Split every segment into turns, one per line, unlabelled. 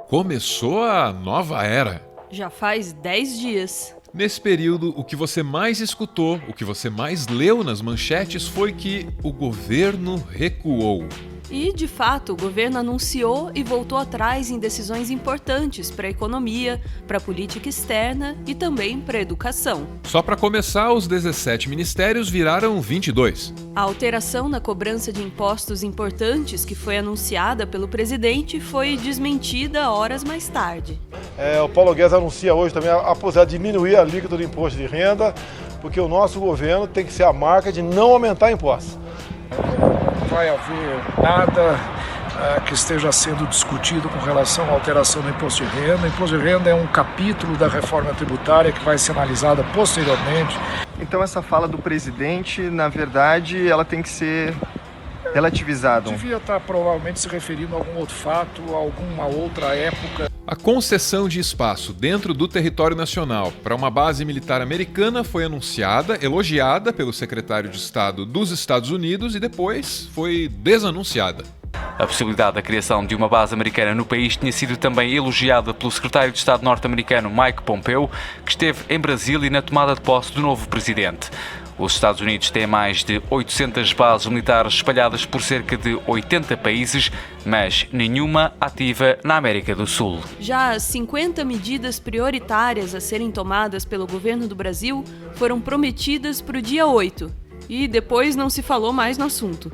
Começou a nova era.
Já faz 10 dias.
Nesse período, o que você mais escutou, o que você mais leu nas manchetes foi que o governo recuou.
E, de fato, o governo anunciou e voltou atrás em decisões importantes para a economia, para a política externa e também para a educação.
Só para começar, os 17 ministérios viraram 22.
A alteração na cobrança de impostos importantes que foi anunciada pelo presidente foi desmentida horas mais tarde.
O Paulo Guedes anuncia hoje também a possibilidade de diminuir a alíquota do imposto de renda, porque o nosso governo tem que ser a marca de não aumentar impostos.
Não vai haver nada que esteja sendo discutido com relação à alteração do imposto de renda. O imposto de renda é um capítulo da reforma tributária que vai ser analisada posteriormente.
Então essa fala do presidente, na verdade, ela tem que ser relativizada.
Devia estar provavelmente se referindo a algum outro fato, a alguma outra época.
A concessão de espaço dentro do território nacional para uma base militar americana foi anunciada, elogiada pelo secretário de Estado dos Estados Unidos e depois foi desanunciada.
A possibilidade da criação de uma base americana no país tinha sido também elogiada pelo secretário de Estado norte-americano Mike Pompeo, que esteve em Brasília na tomada de posse do novo presidente. Os Estados Unidos têm mais de 800 bases militares espalhadas por cerca de 80 países, mas nenhuma ativa na América do Sul.
Já as 50 medidas prioritárias a serem tomadas pelo governo do Brasil foram prometidas para o dia 8 e depois não se falou mais no assunto.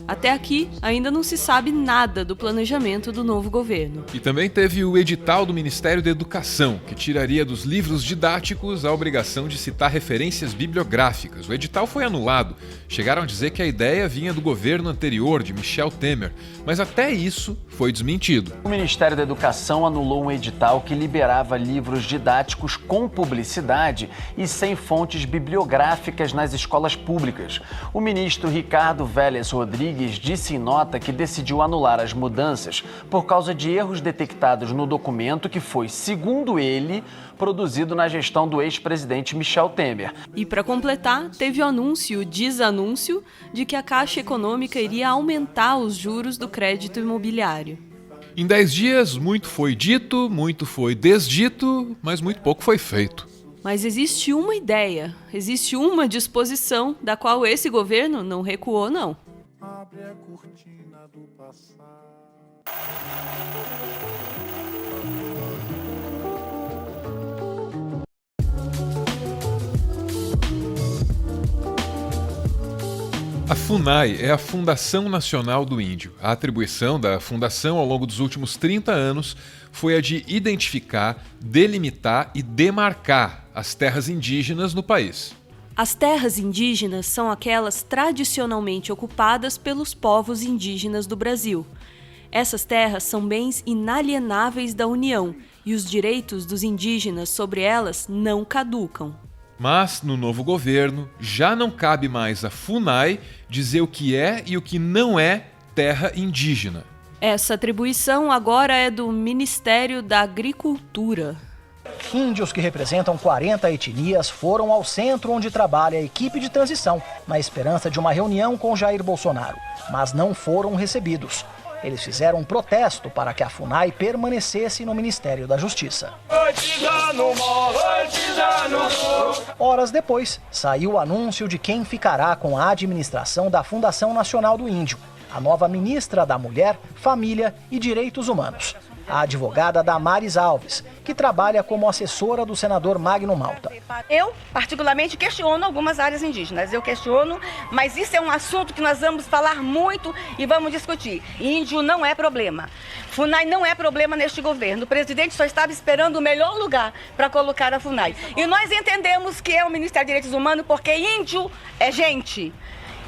Até aqui, ainda não se sabe nada do planejamento do novo governo.
E também teve o edital do Ministério da Educação, que tiraria dos livros didáticos a obrigação de citar referências bibliográficas. O edital foi anulado. Chegaram a dizer que a ideia vinha do governo anterior, de Michel Temer, mas até isso foi desmentido.
O Ministério da Educação anulou um edital que liberava livros didáticos com publicidade e sem fontes bibliográficas nas escolas públicas. O ministro Ricardo Vélez Rodrigues disse em nota que decidiu anular as mudanças por causa de erros detectados no documento que foi, segundo ele, produzido na gestão do ex-presidente Michel Temer.
E para completar, teve o desanúncio de que a Caixa Econômica iria aumentar os juros do crédito imobiliário.
Em 10 dias, muito foi dito, muito foi desdito, mas muito pouco foi feito.
Mas existe uma ideia, existe uma disposição da qual esse governo não recuou, não.
Abre a cortina do passado.
A FUNAI é a Fundação Nacional do Índio. A atribuição da fundação ao longo dos últimos 30 anos foi a de identificar, delimitar e demarcar as terras indígenas no país.
As terras indígenas são aquelas tradicionalmente ocupadas pelos povos indígenas do Brasil. Essas terras são bens inalienáveis da União e os direitos dos indígenas sobre elas não caducam.
Mas, no novo governo, já não cabe mais à FUNAI dizer o que é e o que não é terra indígena.
Essa atribuição agora é do Ministério da Agricultura.
Índios que representam 40 etnias foram ao centro onde trabalha a equipe de transição, na esperança de uma reunião com Jair Bolsonaro, mas não foram recebidos. Eles fizeram um protesto para que a FUNAI permanecesse no Ministério da Justiça. Horas depois, saiu o anúncio de quem ficará com a administração da Fundação Nacional do Índio, a nova ministra da Mulher, Família e Direitos Humanos, a advogada Damares Alves, que trabalha como assessora do senador Magno Malta.
Eu, particularmente, questiono algumas áreas indígenas. Eu questiono, mas isso é um assunto que nós vamos falar muito e vamos discutir. Índio não é problema. FUNAI não é problema neste governo. O presidente só estava esperando o melhor lugar para colocar a FUNAI. E nós entendemos que é o Ministério dos Direitos Humanos porque índio é gente.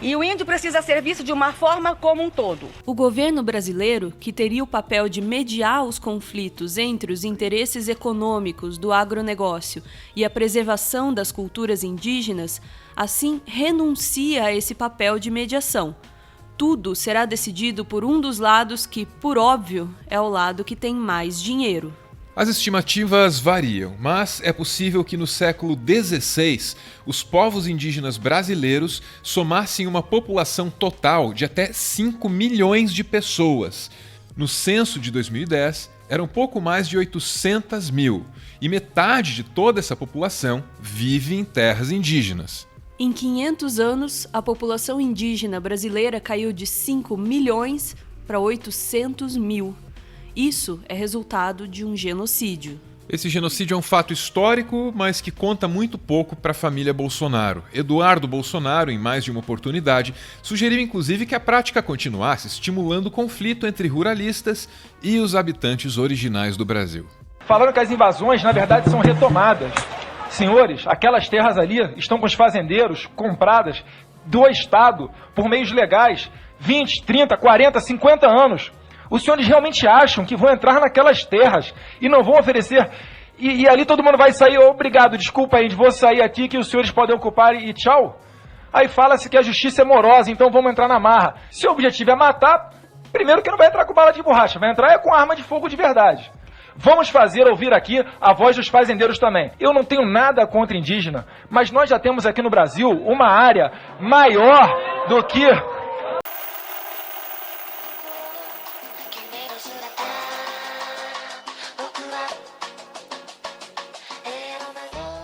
E o índio precisa ser visto de uma forma como um todo.
O governo brasileiro, que teria o papel de mediar os conflitos entre os interesses econômicos do agronegócio e a preservação das culturas indígenas, assim renuncia a esse papel de mediação. Tudo será decidido por um dos lados que, por óbvio, é o lado que tem mais dinheiro.
As estimativas variam, mas é possível que no século XVI os povos indígenas brasileiros somassem uma população total de até 5 milhões de pessoas. No censo de 2010, eram pouco mais de 800 mil, e metade de toda essa população vive em terras indígenas.
Em 500 anos, a população indígena brasileira caiu de 5 milhões para 800 mil. Isso é resultado de um genocídio.
Esse genocídio é um fato histórico, mas que conta muito pouco para a família Bolsonaro. Eduardo Bolsonaro, em mais de uma oportunidade, sugeriu inclusive que a prática continuasse, estimulando o conflito entre ruralistas e os habitantes originais do Brasil.
Falando que as invasões, na verdade, são retomadas. Senhores, aquelas terras ali estão com os fazendeiros compradas do Estado por meios legais, 20, 30, 40, 50 anos. Os senhores realmente acham que vão entrar naquelas terras e não vão oferecer... E ali todo mundo vai sair, obrigado, desculpa aí, vou sair aqui que os senhores podem ocupar e tchau. Aí fala-se que a justiça é morosa, então vamos entrar na marra. Se o objetivo é matar, primeiro que não vai entrar com bala de borracha, vai entrar com arma de fogo de verdade. Vamos fazer ouvir aqui a voz dos fazendeiros também. Eu não tenho nada contra indígena, mas nós já temos aqui no Brasil uma área maior do que...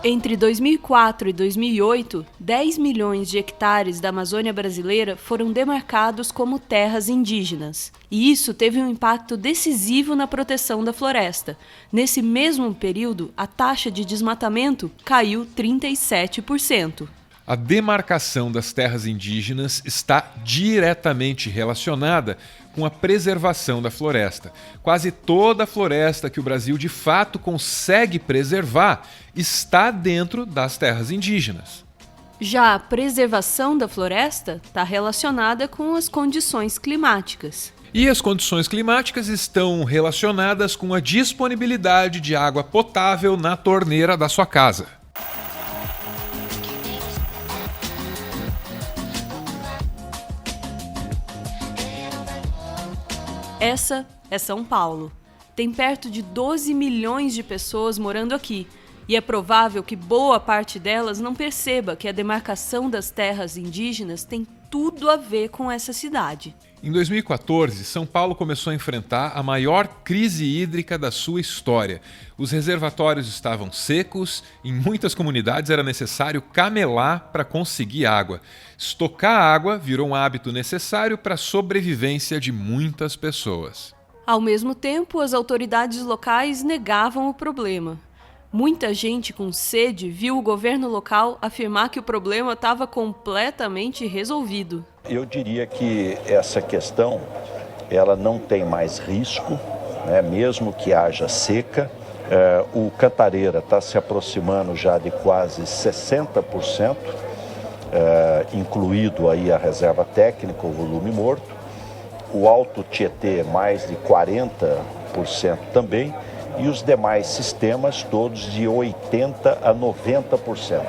Entre 2004 e 2008, 10 milhões de hectares da Amazônia brasileira foram demarcados como terras indígenas. E isso teve um impacto decisivo na proteção da floresta. Nesse mesmo período, a taxa de desmatamento caiu 37%.
A demarcação das terras indígenas está diretamente relacionada com a preservação da floresta. Quase toda a floresta que o Brasil de fato consegue preservar está dentro das terras indígenas.
Já a preservação da floresta está relacionada com as condições climáticas.
E as condições climáticas estão relacionadas com a disponibilidade de água potável na torneira da sua casa.
Essa é São Paulo. Tem perto de 12 milhões de pessoas morando aqui, e é provável que boa parte delas não perceba que a demarcação das terras indígenas tem tudo a ver com essa cidade.
Em 2014, São Paulo começou a enfrentar a maior crise hídrica da sua história. Os reservatórios estavam secos, em muitas comunidades era necessário camelar para conseguir água. Estocar água virou um hábito necessário para a sobrevivência de muitas pessoas.
Ao mesmo tempo, as autoridades locais negavam o problema. Muita gente com sede viu o governo local afirmar que o problema estava completamente resolvido.
Eu diria que essa questão ela não tem mais risco, né? Mesmo que haja seca. O Cantareira está se aproximando já de quase 60%, incluído aí a reserva técnica, o volume morto. O Alto Tietê mais de 40% também. E os demais sistemas todos de 80% a 90%.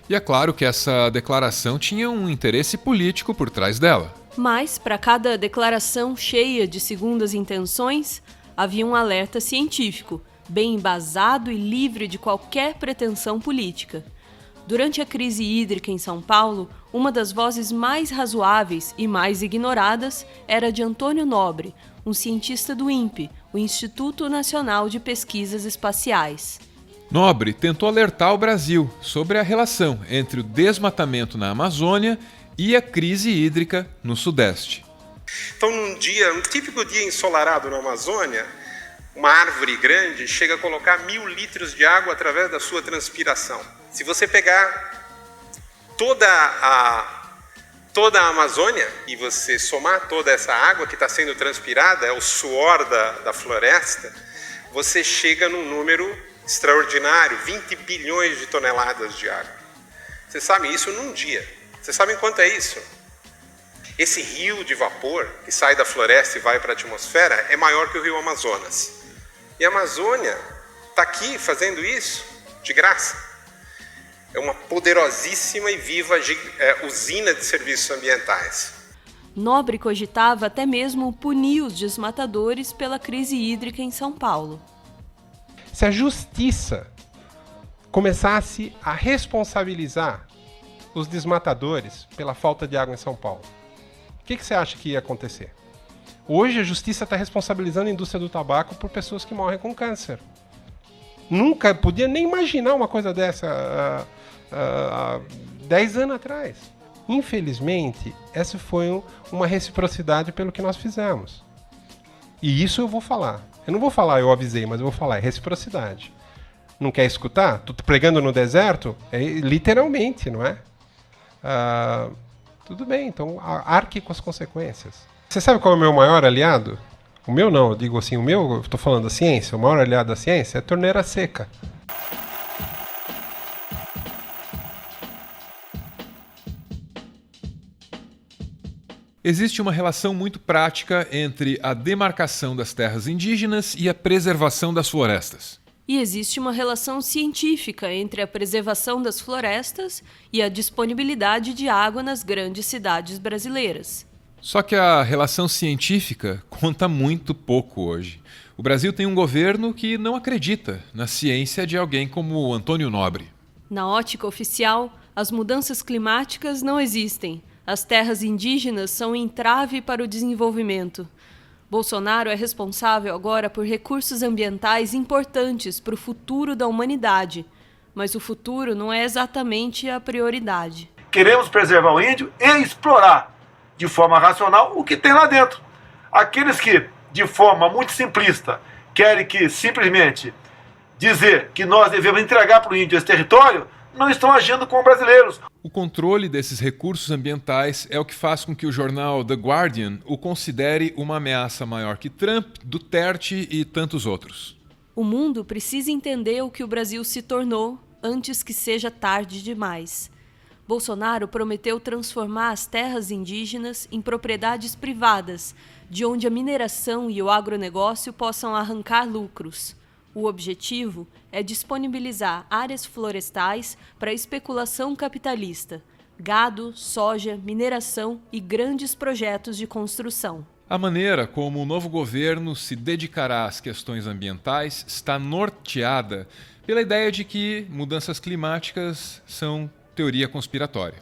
E é claro que essa declaração tinha um interesse político por trás dela.
Mas, para cada declaração cheia de segundas intenções, havia um alerta científico, bem embasado e livre de qualquer pretensão política. Durante a crise hídrica em São Paulo, uma das vozes mais razoáveis e mais ignoradas era de Antônio Nobre, um cientista do INPE, o Instituto Nacional de Pesquisas Espaciais.
Nobre tentou alertar o Brasil sobre a relação entre o desmatamento na Amazônia e a crise hídrica no Sudeste.
Então, um típico dia ensolarado na Amazônia, uma árvore grande chega a colocar 1.000 litros de água através da sua transpiração. Se você pegar toda a Amazônia e você somar toda essa água que está sendo transpirada, é o suor da floresta, você chega num número extraordinário, 20 bilhões de toneladas de água. Vocês sabem isso num dia. Vocês sabem quanto é isso? Esse rio de vapor que sai da floresta e vai para a atmosfera é maior que o rio Amazonas. E a Amazônia está aqui fazendo isso de graça. É uma poderosíssima e viva usina de serviços ambientais.
Nobre cogitava até mesmo punir os desmatadores pela crise hídrica em São Paulo.
Se a justiça começasse a responsabilizar os desmatadores pela falta de água em São Paulo, o que você acha que ia acontecer? Hoje a justiça está responsabilizando a indústria do tabaco por pessoas que morrem com câncer. Nunca podia nem imaginar uma coisa dessa há 10 anos atrás. Infelizmente, essa foi uma reciprocidade pelo que nós fizemos. E isso eu vou falar. Eu não vou falar, eu avisei, mas eu vou falar, é reciprocidade. Não quer escutar? Tô pregando no deserto? É literalmente, não é? Tudo bem, então arque com as consequências. Você sabe qual é o meu maior aliado? O meu não, eu digo assim, eu estou falando da ciência, o maior aliado da ciência é a torneira seca.
Existe uma relação muito prática entre a demarcação das terras indígenas e a preservação das florestas.
E existe uma relação científica entre a preservação das florestas e a disponibilidade de água nas grandes cidades brasileiras.
Só que a relação científica conta muito pouco hoje. O Brasil tem um governo que não acredita na ciência de alguém como o Antônio Nobre.
Na ótica oficial, as mudanças climáticas não existem. As terras indígenas são um entrave para o desenvolvimento. Bolsonaro é responsável agora por recursos ambientais importantes para o futuro da humanidade. Mas o futuro não é exatamente a prioridade.
Queremos preservar o índio e explorar de forma racional o que tem lá dentro. Aqueles que, de forma muito simplista, querem que simplesmente dizer que nós devemos entregar para o índio esse território, não estão agindo como brasileiros.
O controle desses recursos ambientais é o que faz com que o jornal The Guardian o considere uma ameaça maior que Trump, Duterte e tantos outros.
O mundo precisa entender o que o Brasil se tornou antes que seja tarde demais. Bolsonaro prometeu transformar as terras indígenas em propriedades privadas, de onde a mineração e o agronegócio possam arrancar lucros. O objetivo é disponibilizar áreas florestais para especulação capitalista, gado, soja, mineração e grandes projetos de construção.
A maneira como o novo governo se dedicará às questões ambientais está norteada pela ideia de que mudanças climáticas são teoria conspiratória.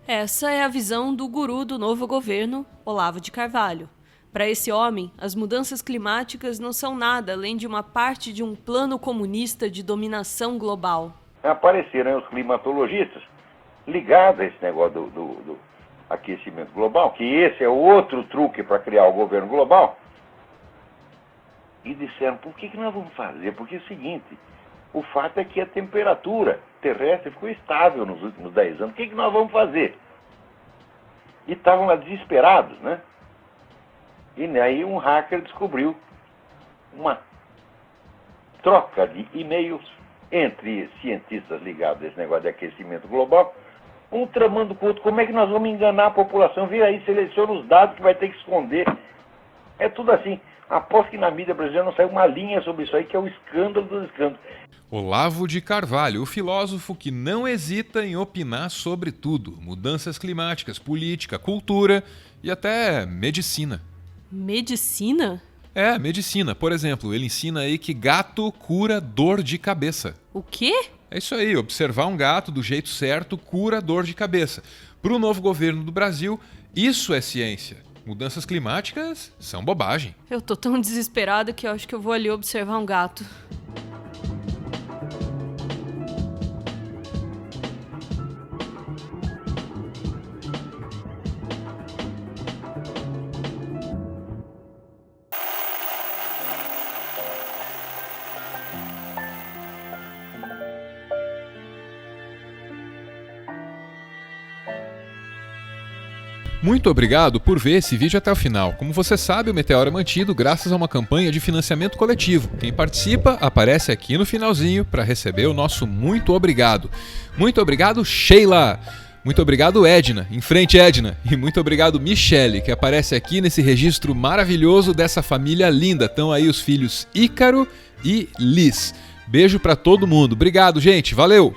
Essa é a visão do guru do novo governo, Olavo de Carvalho. Para esse homem, as mudanças climáticas não são nada além de uma parte de um plano comunista de dominação global.
Apareceram os climatologistas ligados a esse negócio do aquecimento global, que esse é outro truque para criar o governo global, e disseram, por que nós vamos fazer? Porque é o seguinte, o fato é que a temperatura terrestre ficou estável nos últimos 10 anos, o que nós vamos fazer? E estavam lá desesperados, né? E aí um hacker descobriu uma troca de e-mails entre cientistas ligados a esse negócio de aquecimento global, um tramando com o outro, como é que nós vamos enganar a população? Vira aí, seleciona os dados que vai ter que esconder. É tudo assim. Aposto que na mídia brasileira não saiu uma linha sobre isso aí, que é o escândalo dos escândalos.
Olavo de Carvalho, o filósofo que não hesita em opinar sobre tudo. Mudanças climáticas, política, cultura e até medicina.
Medicina?
É, medicina. Por exemplo, ele ensina aí que gato cura dor de cabeça.
O quê?
É isso aí, observar um gato do jeito certo cura dor de cabeça. Para o novo governo do Brasil, isso é ciência. Mudanças climáticas são bobagem.
Eu tô tão desesperado que eu acho que eu vou ali observar um gato.
Muito obrigado por ver esse vídeo até o final. Como você sabe, o Meteoro é mantido graças a uma campanha de financiamento coletivo. Quem participa aparece aqui no finalzinho para receber o nosso muito obrigado. Muito obrigado, Sheila! Muito obrigado, Edna. Em frente, Edna. E muito obrigado, Michele, que aparece aqui nesse registro maravilhoso dessa família linda. Estão aí os filhos Ícaro e Liz. Beijo para todo mundo. Obrigado, gente. Valeu!